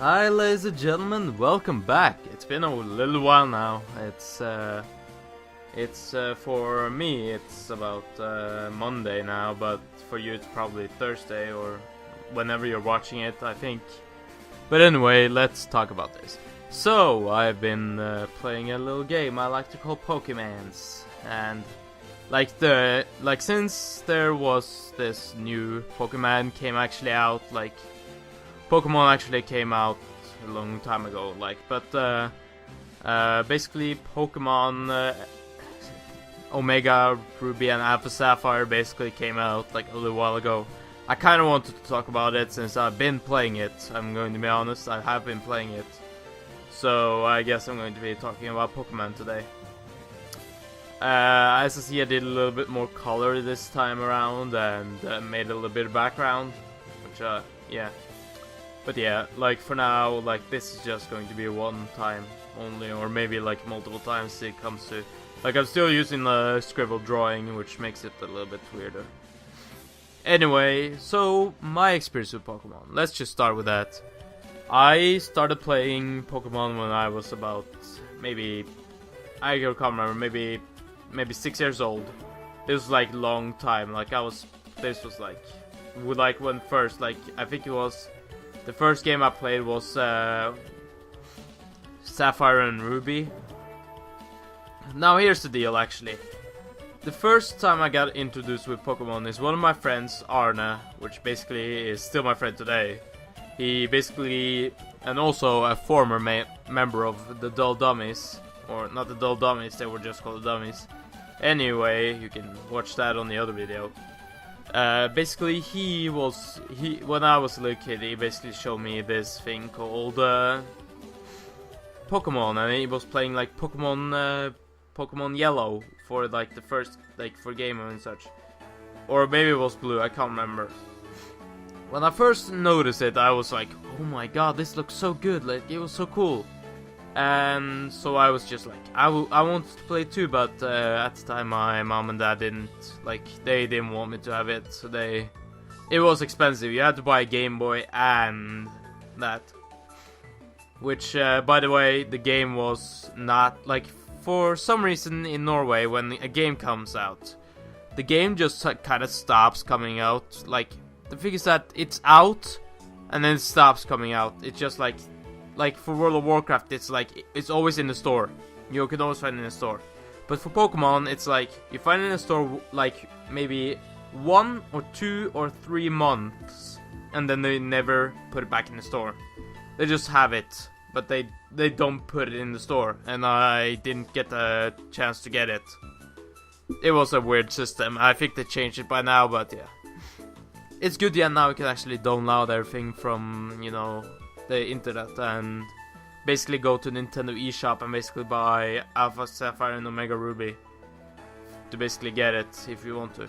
Hi ladies and gentlemen, welcome back. It's been a little while now. It's for me it's about Monday now, but for you it's probably Thursday or whenever you're watching it, I think. But anyway, let's talk about this. So, I've been playing a little game I like to call Pokemans, and since there was this new Pokemon came actually out, Pokemon actually came out a long time ago, basically Pokemon Omega Ruby and Alpha Sapphire basically came out like a little while ago. I kind of wanted to talk about it since I've been playing it. I'm going to be honest, I have been playing it. So I guess I'm going to be talking about Pokemon today. As I see, I did a little bit more color this time around and made a little bit of background, which yeah. But yeah, for now, this is just going to be a one time only, or maybe multiple times it comes to... I'm still using the scribble drawing, which makes it a little bit weirder. Anyway, so my experience with Pokemon. Let's just start with that. I started playing Pokemon when I was about, maybe... I can't remember, maybe 6 years old. This was long time, this was when first, I think it was... The first game I played was Sapphire and Ruby. Now here's the deal, actually. The first time I got introduced with Pokemon is one of my friends, Arne, which basically is still my friend today. He basically, and also a former member of the Dull Dummies, or not the Dull Dummies, they were just called the Dummies. Anyway, you can watch that on the other video. Basically, when I was a little kid, he basically showed me this thing called Pokemon, and he was playing Pokemon Yellow for the first for Game and such, or maybe it was Blue, I can't remember. When I first noticed it, I was like, oh my god, this looks so good, it was so cool. And so I was just I wanted to play too, but at the time my mom and dad didn't, they didn't want me to have it, so it was expensive. You had to buy a Game Boy and that. Which, by the way, the game was not, for some reason in Norway, when a game comes out, the game just kind of stops coming out. The thing is that it's out, and then it stops coming out. It's just for World of Warcraft, it's always in the store. You can always find it in the store. But for Pokemon, it's you find it in the store maybe 1 or 2 or 3 months, and then they never put it back in the store. They just have it, but they don't put it in the store, and I didn't get a chance to get it. It was a weird system. I think they changed it by now, but yeah. It's good, yeah, now you can actually download everything from, the internet and basically go to Nintendo eShop and basically buy Alpha Sapphire and Omega Ruby to basically get it if you want to.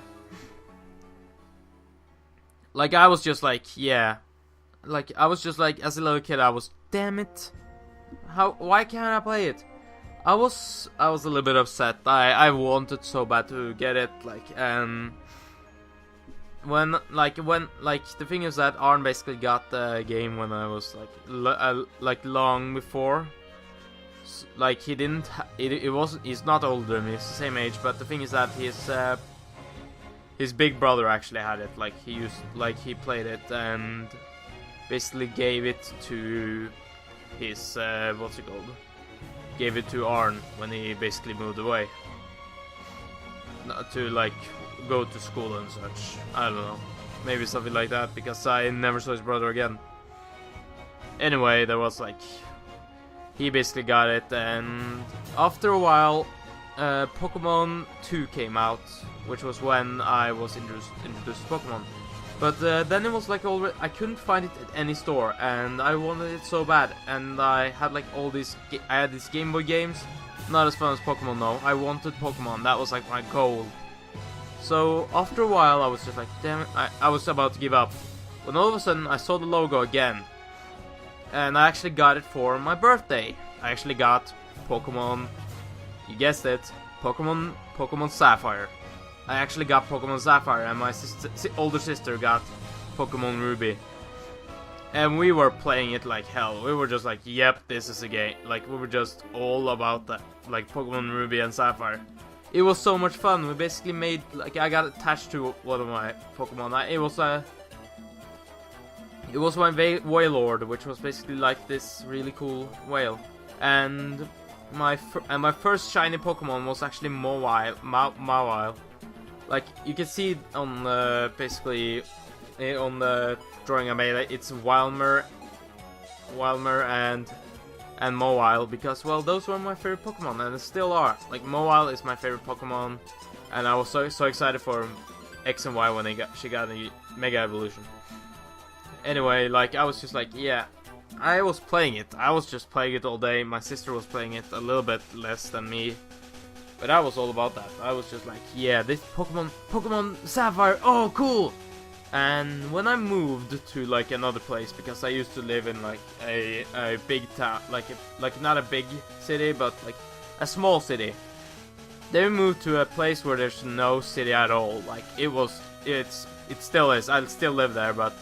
I was just yeah. I was just as a little kid, I was, damn it, why can't I play it? I was a little bit upset. I wanted so bad to get it, when the thing is that Arn basically got the game when I was long before. He didn't. He's not older than me. He's the same age. But the thing is that his big brother actually had it. He played it and basically gave it to his what's it called? Gave it to Arn when he basically moved away. To go to school and such. I don't know. Maybe something like that, because I never saw his brother again. Anyway, there was he basically got it, and after a while, Pokemon 2 came out, which was when I was introduced to Pokemon. But then it was already, I couldn't find it at any store, and I wanted it so bad, and I had all these, I had these Game Boy games, not as fun as Pokemon though. I wanted Pokemon, that was my goal. So after a while I was just damn it, I was about to give up, when all of a sudden I saw the logo again, and I actually got it for my birthday. I actually got Pokemon, you guessed it, Pokemon Sapphire. I actually got Pokemon Sapphire, and my older sister got Pokemon Ruby. And we were playing it like hell. We were just like, yep, this is a game. Like, we were just all about that. Like, Pokemon Ruby and Sapphire. It was so much fun. We basically made, like, I got attached to one of my Pokemon. It was my Wailord, which was basically like this really cool whale. And my first shiny Pokemon was actually Mawile. Like, you can see on basically on the drawing I made, it's Wilmer and Mawile, because, well, those were my favorite Pokemon, and they still are. Like, Mawile is my favorite Pokemon, and I was so excited for X and Y when she got a Mega Evolution. Anyway, like, I was just like, yeah, I was playing it. I was just playing it all day. My sister was playing it a little bit less than me, but I was all about that. I was just like, yeah, this Pokemon Sapphire, oh, cool! And when I moved to like another place, because I used to live in like a big town, like not a big city, but like a small city. Then we moved to a place where there's no city at all. Like, it still is. I still live there, but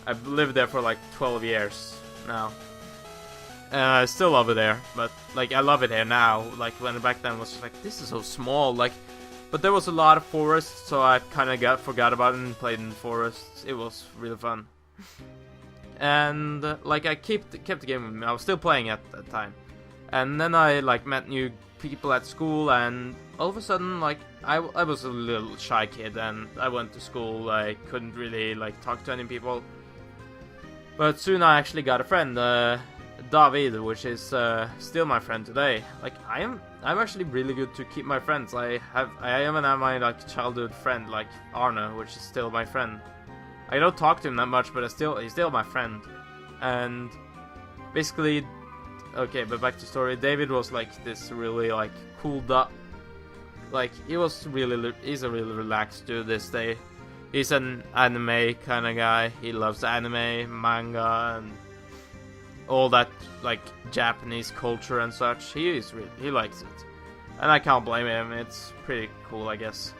I've lived there for like 12 years now. I still love it there, but like I love it here now. Like, when back then was just like, this is so small. Like, but there was a lot of forests, so I kind of forgot about it and played in the forests. It was really fun. And like, I kept the game with me. I was still playing at that time. And then I like met new people at school, and all of a sudden, like, I was a little shy kid, and I went to school. I couldn't really like talk to any people. But soon I actually got a friend, David, which is still my friend today. Like, I'm actually really good to keep my friends. I even have my like childhood friend, like Arne, which is still my friend. I don't talk to him that much, but he's still my friend. And basically, okay, but back to story. David was like this really like cool like, he's a really relaxed dude this day. He's an anime kind of guy. He loves anime, manga, and all that like Japanese culture and such. He likes it, and I can't blame him. It's pretty cool, I guess.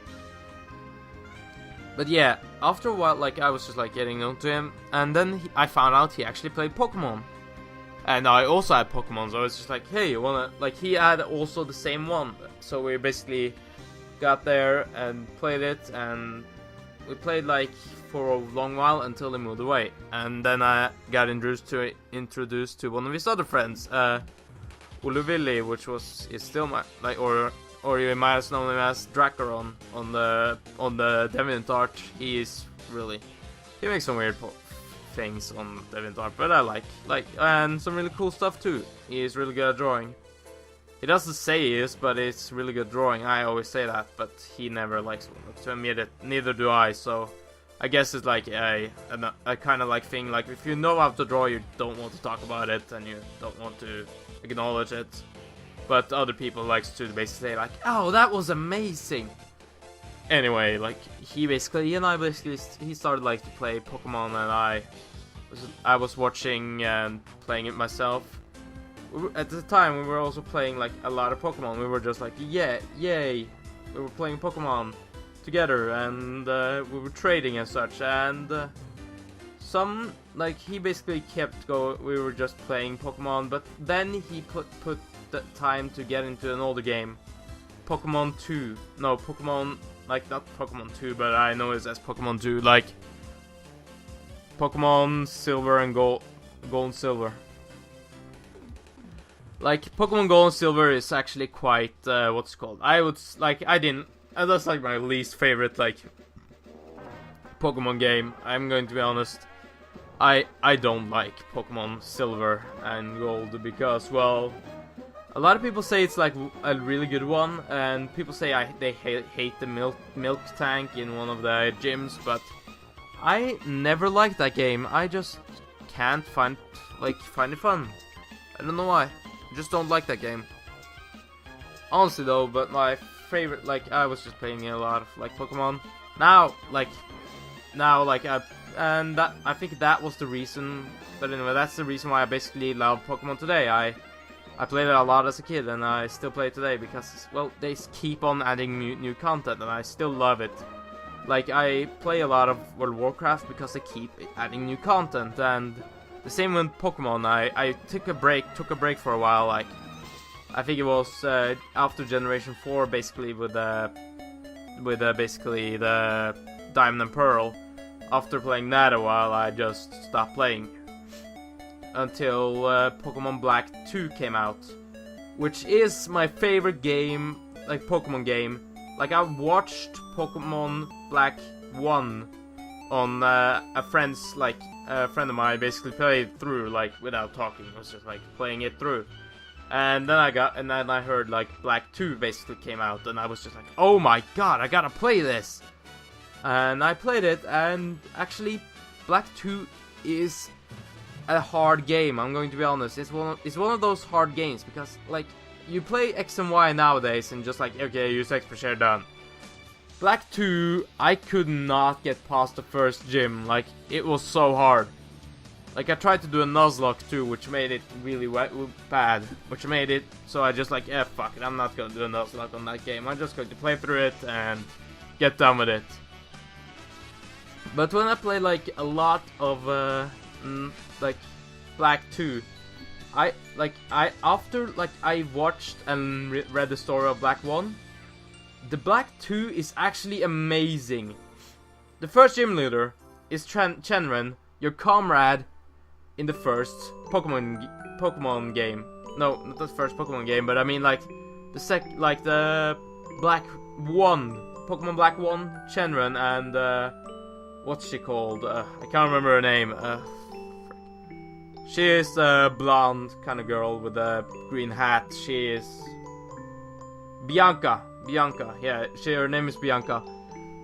But yeah, after a while, like, I was just like getting into him, and then I found out he actually played Pokemon, and I also had Pokemon. So I was just like, hey, you wanna, like, he had also the same one. So we basically got there and played it, and we played like for a long while until he moved away, and then I got introduced to one of his other friends, Uluvili, which is still my like, or you might have known him as Dracaron on the DeviantArt. He makes some weird things on DeviantArt, but I like and some really cool stuff too. He is really good at drawing. He doesn't say he is, but it's really good drawing. I always say that, but he never likes to admit it. Neither do I, so I guess it's like a kind of like thing. Like, if you know how to draw, you don't want to talk about it, and you don't want to acknowledge it. But other people likes to basically say like, oh, that was amazing. Anyway, like, he started like to play Pokemon, and I was watching and playing it myself. At the time, we were also playing like a lot of Pokemon. We were just like, yeah, yay! We were playing Pokemon together, and we were trading and such. And he basically kept going. We were just playing Pokemon, but then he put the time to get into an older game, Pokemon 2. No, Pokemon, like, not Pokemon 2, but I know it as Pokemon 2, like Pokemon Silver and Gold and Silver. Like, Pokemon Gold and Silver is actually quite, what's it called? That's like my least favorite, like, Pokemon game. I'm going to be honest. I don't like Pokemon Silver and Gold because, well, a lot of people say it's like a really good one, and people say they hate the milk tank in one of the gyms, but I never liked that game. I just can't find it fun. I don't know why. I just don't like that game. Honestly though, but my favorite, like, I was just playing a lot of like Pokemon. I think that was the reason. But anyway, that's the reason why I basically love Pokemon today. I played it a lot as a kid, and I still play it today because, well, they keep on adding new content, and I still love it. Like, I play a lot of World of Warcraft because they keep adding new content, and The same with Pokemon. I took a break for a while. Like, I think it was after Generation 4, basically with basically the Diamond and Pearl. After playing that a while, I just stopped playing until Pokemon Black 2 came out, which is my favorite game, like Pokemon game. Like, I watched Pokemon Black 1 on a friend of mine basically played through, like, without talking. It was just like playing it through. And then I heard like Black 2 basically came out, and I was just like, oh my god, I gotta play this. And I played it, and actually Black 2 is a hard game. I'm going to be honest. It's one of those hard games because, like, you play X and Y nowadays and just like, okay, use X for share, done. Black 2, I could not get past the first gym. Like, it was so hard. Like, I tried to do a Nuzlocke too, which made it really bad. Which made it so I just like, yeah, fuck it, I'm not gonna do a Nuzlocke on that game. I'm just going to play through it and get done with it. But when I play like a lot of like Black 2, I watched and read the story of Black 1. The Black 2 is actually amazing. The first gym leader is Chenren, your comrade in the first Pokemon game. No, not the first Pokemon game, but I mean like the Black 1, Pokemon Black 1, Chenren, and what's she called? I can't remember her name. She is a blonde kind of girl with a green hat. She is Bianca, yeah, her name is Bianca.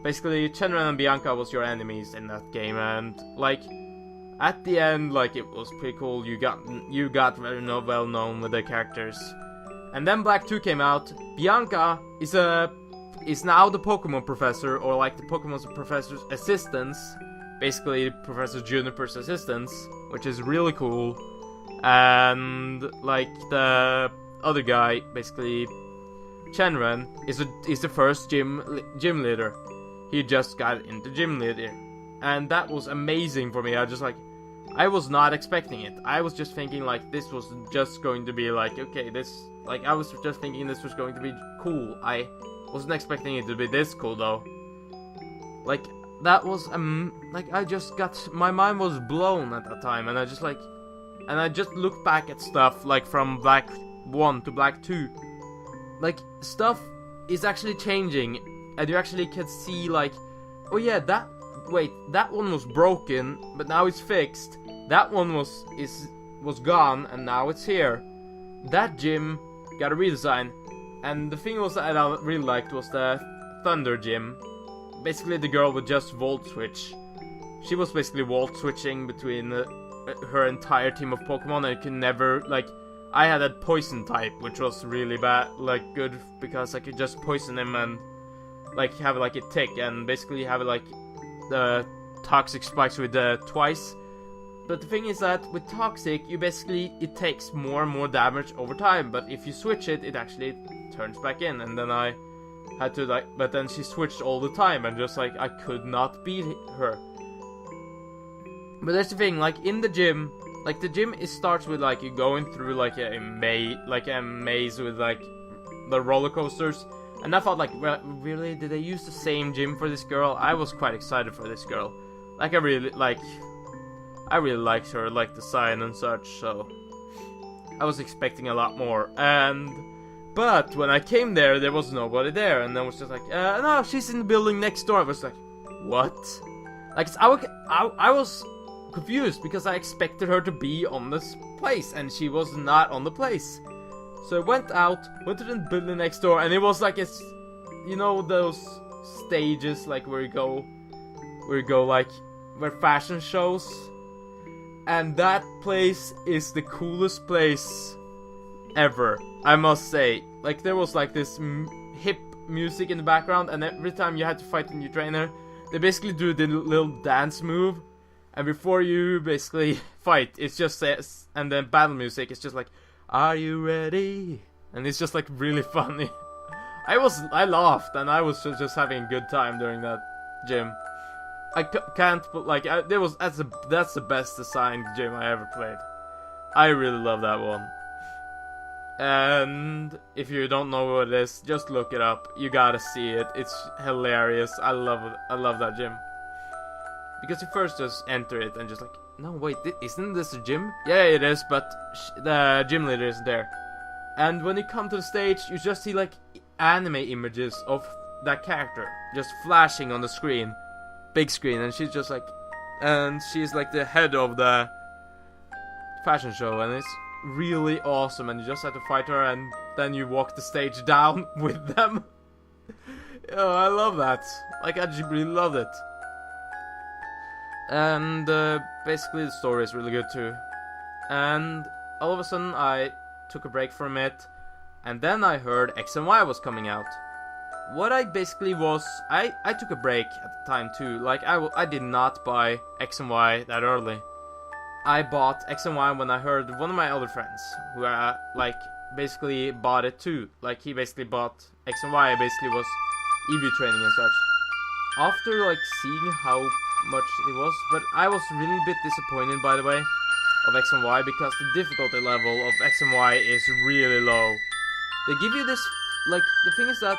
Basically, Chenren and Bianca was your enemies in that game, and like at the end, like, it was pretty cool. You got very well known with the characters, and then Black 2 came out. Bianca is now the Pokemon professor, or like the Pokemon professor's assistants, basically Professor Juniper's assistants, which is really cool. And like the other guy, basically Chenren, is the first gym leader. He just got into gym leader, and that was amazing for me. I was not expecting it. I was just thinking like this was just going to be like, okay, I was just thinking this was going to be cool. I wasn't expecting it to be this cool though. Like, that was like, my mind was blown at that time, and I just looked back at stuff like from Black 1 to Black 2. Like, stuff is actually changing, and you actually can see like, oh yeah, that one was broken, but now it's fixed. That one was gone, and now it's here. That gym got a redesign, and the thing was that I really liked was the Thunder Gym. Basically, the girl would just volt switch. She was basically volt switching between her entire team of Pokemon, and you can never, like, I had a poison type, which was really bad, like, good, because I could just poison him and, like, have, like, a tick, and basically have, like, the toxic spikes with twice. But the thing is that with toxic, it takes more and more damage over time, but if you switch it, it actually turns back in, and then I had to, like, but then she switched all the time, and just, like, I could not beat her. But that's the thing, like, in the gym, like, the gym, it starts with, like, you going through, like, a maze with, like, the roller coasters. And I thought, like, well, really, did they use the same gym for this girl? I was quite excited for this girl. Like, I really liked her, like, design and such, so I was expecting a lot more. But when I came there was nobody there, and I was just like, no, she's in the building next door. I was like, what? Like, I was confused, because I expected her to be on this place, and she was not on the place. So I went to the building next door, and it was like, you know, those stages, like, where you go, like, where fashion shows, and that place is the coolest place ever, I must say. Like, there was like this hip music in the background, and every time you had to fight a new trainer, they basically do the little dance move, and before you basically fight, it's just says, and then battle music, it's just like, are you ready? And it's just like really funny. I laughed, and I was just having a good time during that gym. can't put like that's the best designed gym I ever played. I really love that one. And if you don't know what it is, just look it up. You gotta see it. It's hilarious. I love that gym. Because you first just enter it and just like, no wait, isn't this a gym? Yeah, it is, but the gym leader isn't there. And when you come to the stage, you just see like anime images of that character just flashing on the screen, big screen, and she's just like, and she's like the head of the fashion show, and it's really awesome, and you just have to fight her, and then you walk the stage down with them. Oh, I love that. Like, I just really loved it. And basically the story is really good too. And all of a sudden I took a break from it, and then I heard X and Y was coming out. What I basically was, I took a break at the time too. Like, I did not buy X and Y that early. I bought X and Y when I heard one of my other friends who like basically bought it too. Like, he basically bought X and Y, basically was EV training and such. After like seeing how much it was, but I was really a bit disappointed, by the way, of X and Y, because the difficulty level of X and Y is really low. They give you this, like, the thing is that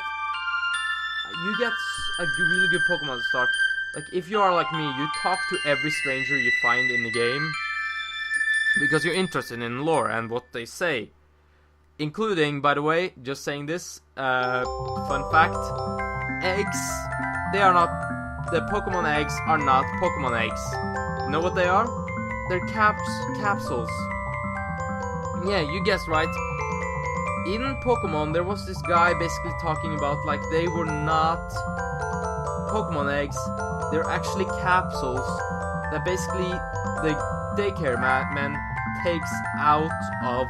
you get a really good Pokemon to start. Like, if you are like me, you talk to every stranger you find in the game, because you're interested in lore and what they say. Including, by the way, just saying this, fun fact, eggs, they are not, the Pokemon eggs are not Pokemon eggs. You know what they are? They're capsules. Yeah, you guessed right. In Pokemon, there was this guy basically talking about, like, they were not Pokemon eggs, they're actually capsules that basically the daycare man takes out of,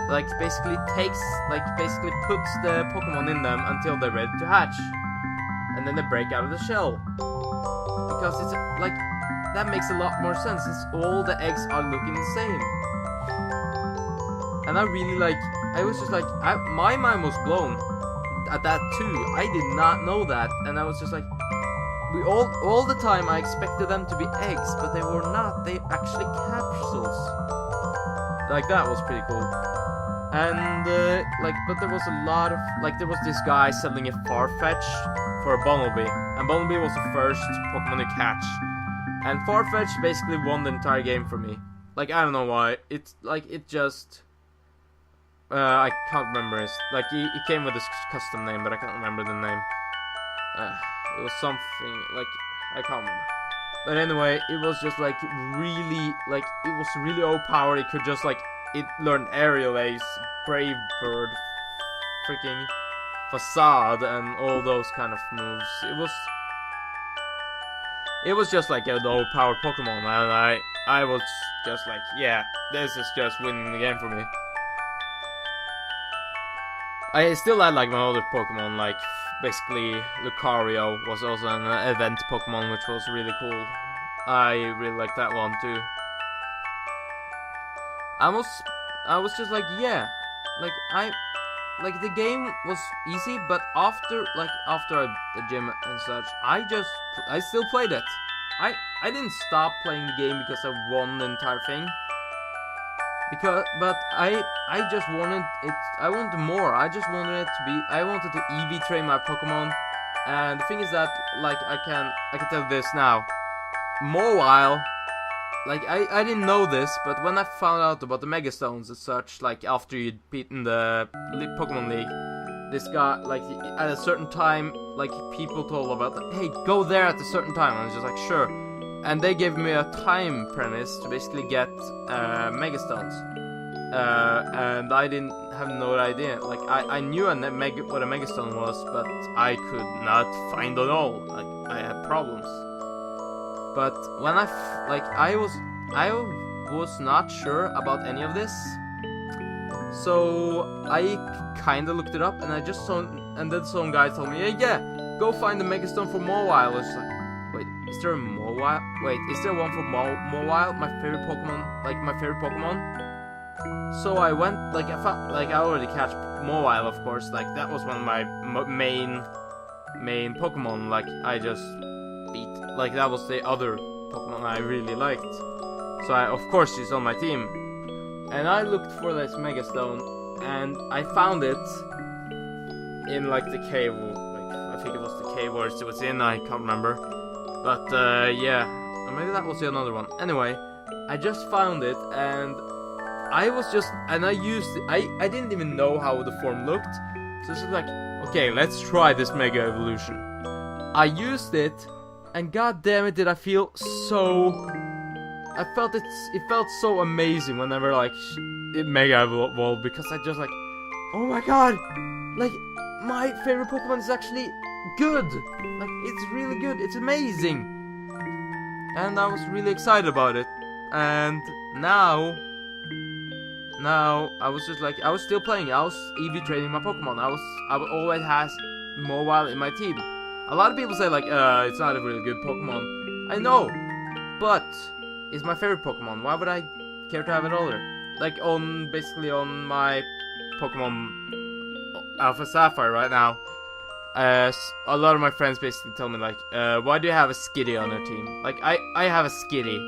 like, basically puts the Pokemon in them until they're ready to hatch, and then they break out of the shell. Because it's like, that makes a lot more sense since all the eggs are looking the same. And I really like, I was just like, my mind was blown at that too. I did not know that, and I was just like, we all the time I expected them to be eggs, but they were not. They actually capsules. Like, that was pretty cool. And like, but there was a lot of, like, there was this guy selling a Farfetch for a Bunnelby, and Bunnelby was the first Pokemon to catch. And Farfetch basically won the entire game for me. Like, I don't know why. It's like, it just, I can't remember his, like, he came with his custom name, but I can't remember the name. It was something, like, I can't remember. But anyway, it was just like really, like, it was really overpowered. It could just, like, it learned Aerial Ace, Brave Bird, freaking Facade, and all those kind of moves. It was just like an overpowered Pokemon, and I was just like, yeah, this is just winning the game for me. I still had, like, my other Pokemon, like, basically Lucario was also an event Pokemon, which was really cool. I really liked that one too. I was just like, yeah, like the game was easy, but after the gym and such, I still played it. I didn't stop playing the game because I won the entire thing. But I just wanted it. I wanted more. I just wanted it to be. I wanted to EV train my Pokemon, and the thing is that, like, I can tell this now. Mobile, like, I didn't know this, but when I found out about the Mega Stones and such, like, after you'd beaten the Pokemon League, this guy, like, at a certain time, like, people told about, hey, go there at a certain time, and I was just like, sure. And they gave me a time premise to basically get Mega Stones. And I didn't have no idea. Like, I knew what a Mega Stone was, but I could not find it all. Like, I had problems. But when I was not sure about any of this. So I kinda looked it up, and I just saw, and then some guy told me, yeah, go find the Mega Stone for Mawile. I was like, wait, is there a Mawile? Wait, is there one for Mawile? My favorite Pokemon? So I went, like, I found, like, I already catch Mawile, of course, like, that was one of my main Pokemon, like, I just beat, like that was the other Pokemon I really liked. So of course she's on my team. And I looked for this Mega Stone, and I found it in like the cave, like I think it was the cave where it was in, I can't remember. But yeah, or maybe that was another one. Anyway, I just found it, and I used it. I didn't even know how the form looked. So it's like, okay, let's try this Mega Evolution. I used it, and god damn it, did I feel so... it felt so amazing whenever like it Mega Evolved, because I just like, oh my god, like my favorite Pokemon is actually good. Like it's really good, it's amazing. And I was really excited about it. And now I was just like, I was still playing. I was EV training my Pokemon. I always has mobile in my team. A lot of people say like, it's not a really good Pokemon. I know, but it's my favorite Pokemon. Why would I care to have it other? Like basically on my Pokemon Alpha Sapphire right now. A lot of my friends basically tell me like, why do you have a Skitty on your team? Like I have a Skitty.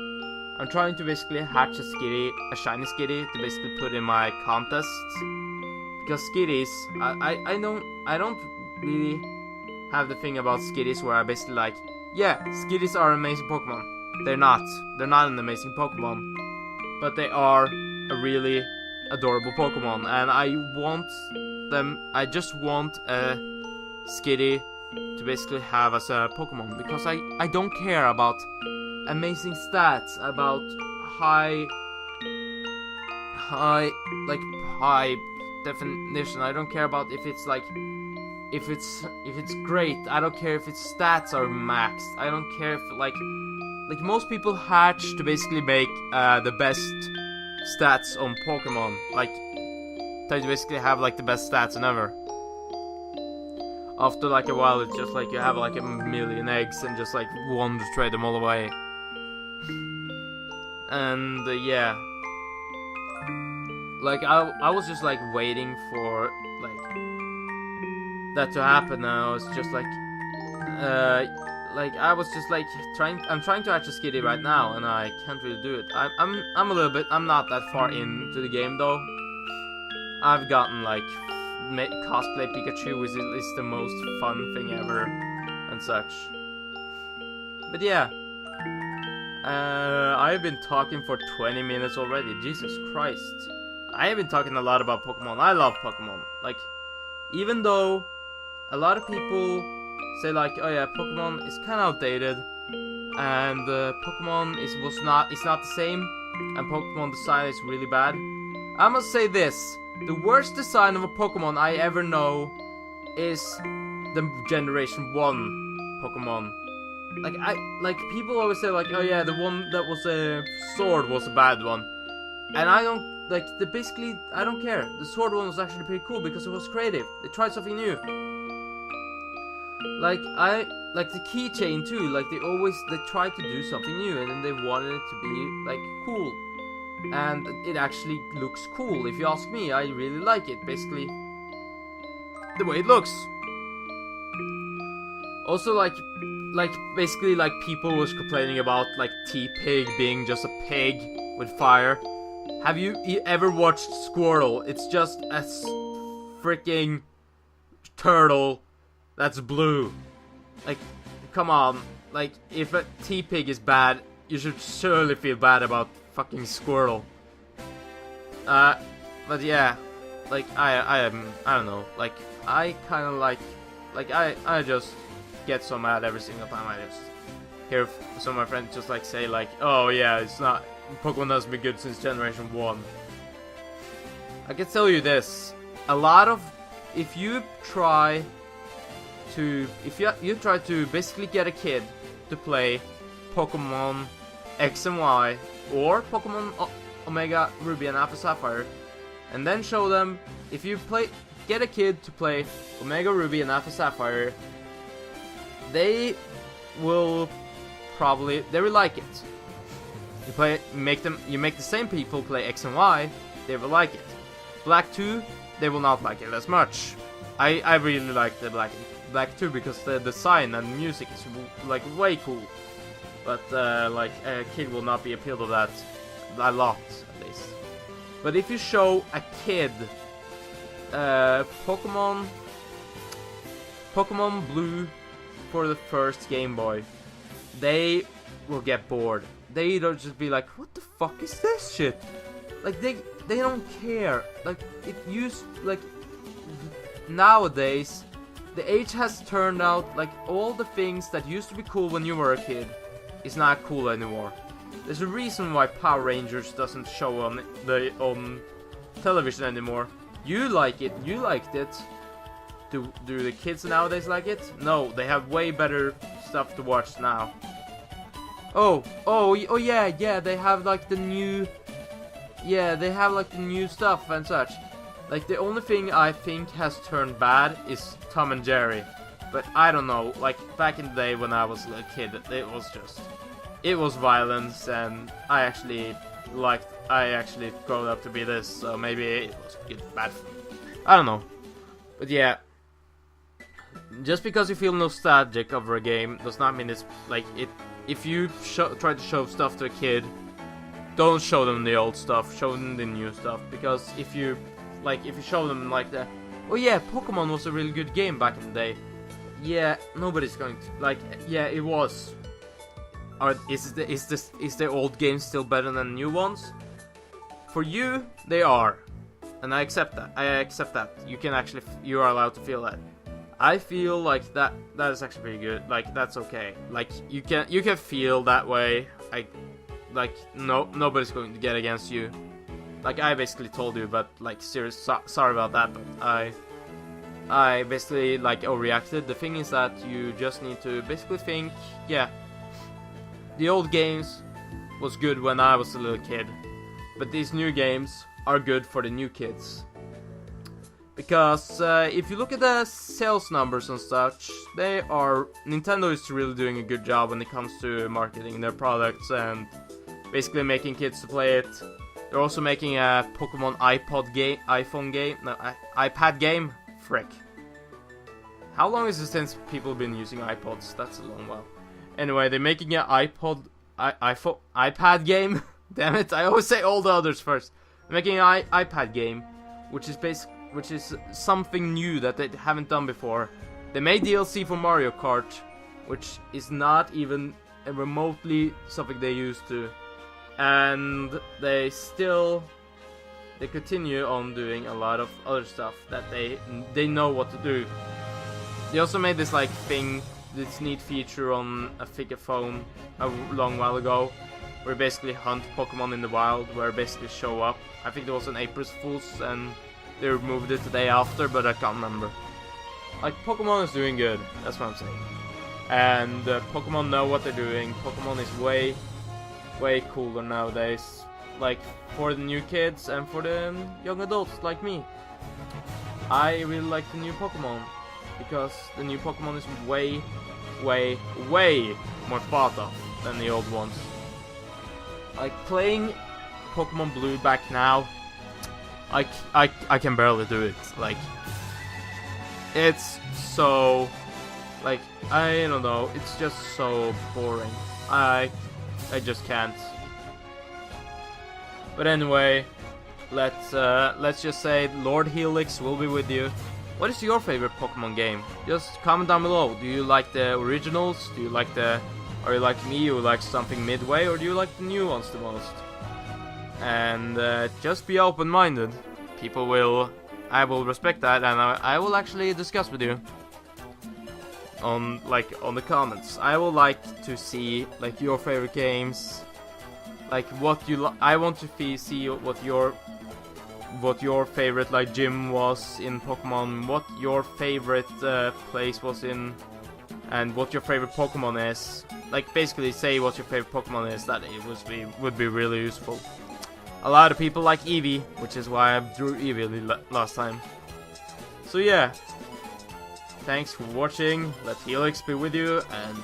I'm trying to basically hatch a Skitty, a shiny Skitty, to basically put in my contests. Because Skitties, I don't really have the thing about Skitties where I basically like, yeah, Skitties are amazing Pokemon. They're not an amazing Pokemon, but they are a really adorable Pokemon, and I just want a Skitty to basically have as a Pokemon, because I don't care about amazing stats, about high definition. I don't care about if it's like, if it's great. I don't care if its stats are maxed. I don't care if like most people hatch to basically make the best stats on Pokemon, like try to basically have like the best stats ever. After like a while, it's just like you have like a million eggs and just like want to trade them all away. And yeah, like I was just like waiting for like that to happen, and I was just like I was just like I'm trying to hatch a Skitty right now, and I can't really do it. I'm a little bit, I'm not that far into the game though. I've gotten like cosplay Pikachu, which is the most fun thing ever and such. But yeah, I've been talking for 20 minutes already. Jesus Christ, I have been talking a lot about Pokemon. I love Pokemon. Like, even though a lot of people say like, oh yeah, Pokemon is kind of outdated, and Pokemon it's not the same, and Pokemon design is really bad. I must say this: the worst design of a Pokemon I ever know is the Generation 1 Pokemon. Like people always say like, oh yeah, the one that was a sword was a bad one, and I don't like basically I don't care. The sword one was actually pretty cool because it was creative. They tried something new. Like the keychain too. Like they tried to do something new, and then they wanted it to be like cool, and it actually looks cool. If you ask me, I really like it. Basically, the way it looks. Also, like basically, like people was complaining about like T-Pig being just a pig with fire. Have you ever watched Squirtle? It's just a freaking turtle that's blue. Like, come on. Like, if a T-Pig is bad, you should surely feel bad about fucking Squirtle. But yeah, like I don't know. Like I kind of like I just get so mad every single time I just hear some of my friends just like say like, oh yeah, it's not, Pokemon hasn't been good since Generation 1. I can tell you this, if you try to basically get a kid to play Pokemon X and Y or Pokemon Omega Ruby and Alpha Sapphire, and then show them, if you get a kid to play Omega Ruby and Alpha Sapphire, they will like it. You make the same people play X and Y, they will like it. Black 2, they will not like it as much. I really like the back too, because the design and music is like way cool. But like a kid will not be appealed to that a lot, at least. But if you show a kid Pokemon Blue for the first Game Boy, they will get bored. They'll just be like, what the fuck is this shit? Like they don't care. Like it used, like nowadays the age has turned out, like all the things that used to be cool when you were a kid is not cool anymore. There's a reason why Power Rangers doesn't show on television anymore. You like it, you liked it. Do the kids nowadays like it? No, they have way better stuff to watch now. Oh yeah, they have like the new, they have like the new stuff and such. Like the only thing I think has turned bad is Tom and Jerry. But I don't know, like back in the day when I was a kid, it was violence, and I actually grown up to be this, so maybe it was bad for me. I don't know. But yeah, just because you feel nostalgic over a game does not mean it's like it. If you try to show stuff to a kid, don't show them the old stuff, show them the new stuff. Because if you show them like the, oh yeah, Pokemon was a really good game back in the day. Yeah, nobody's going to like. Yeah, it was. Is the old games still better than new ones? For you, they are, and I accept that. You are allowed to feel that. I feel like that is actually pretty good. Like that's okay. Like you can feel that way. Nobody's going to get against you. Like I basically told you, but like sorry about that. But I basically like overreacted. The thing is that you just need to basically think, yeah, the old games was good when I was a little kid, but these new games are good for the new kids. Because if you look at the sales numbers and such, Nintendo is really doing a good job when it comes to marketing their products and basically making kids to play it. They're also making a Pokemon iPad game. Frick. How long is it since people have been using iPods? That's a long while. Anyway, they're making an iPad game. Damn it! I always say all the others first. They're making an iPad game, which is something new that they haven't done before. They made DLC for Mario Kart, which is not even remotely something they used to, and they continue on doing a lot of other stuff that they know what to do. They also made this this neat feature on a figure phone a long while ago, where you basically hunt Pokemon in the wild, where you basically show up. I think there was an April Fool's and they removed it the day after, but I can't remember. Like, Pokemon is doing good, that's what I'm saying. And Pokemon know what they're doing. Pokemon is way cooler nowadays. Like, for the new kids and for the young adults like me. I really like the new Pokemon, because the new Pokemon is way more thought of than the old ones. Like, playing Pokemon Blue back now, I can barely do it. Like, it's so, like, I don't know, it's just so boring. I just can't. But anyway, let's just say Lord Helix will be with you. What is your favorite Pokemon game? Just comment down below. Do you like the originals? Are you like me, who likes something midway, or do you like the new ones the most? And just be open-minded. I will respect that, and I will actually discuss with you on the comments. I would like to see like your favorite games, like what you I want to see what your favorite like gym was in Pokemon, what your favorite place was in, and what your favorite Pokemon is. Like, basically say what your favorite Pokemon is. That would be really useful. A lot of people like Eevee, which is why I drew Eevee last time. So yeah, thanks for watching. Let Helix be with you, and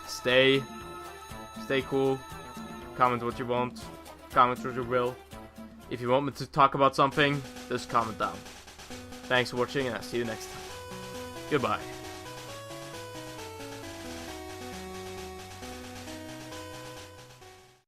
stay cool. Comment what you want. Comment what you will. If you want me to talk about something, just comment down. Thanks for watching, and I'll see you next time. Goodbye.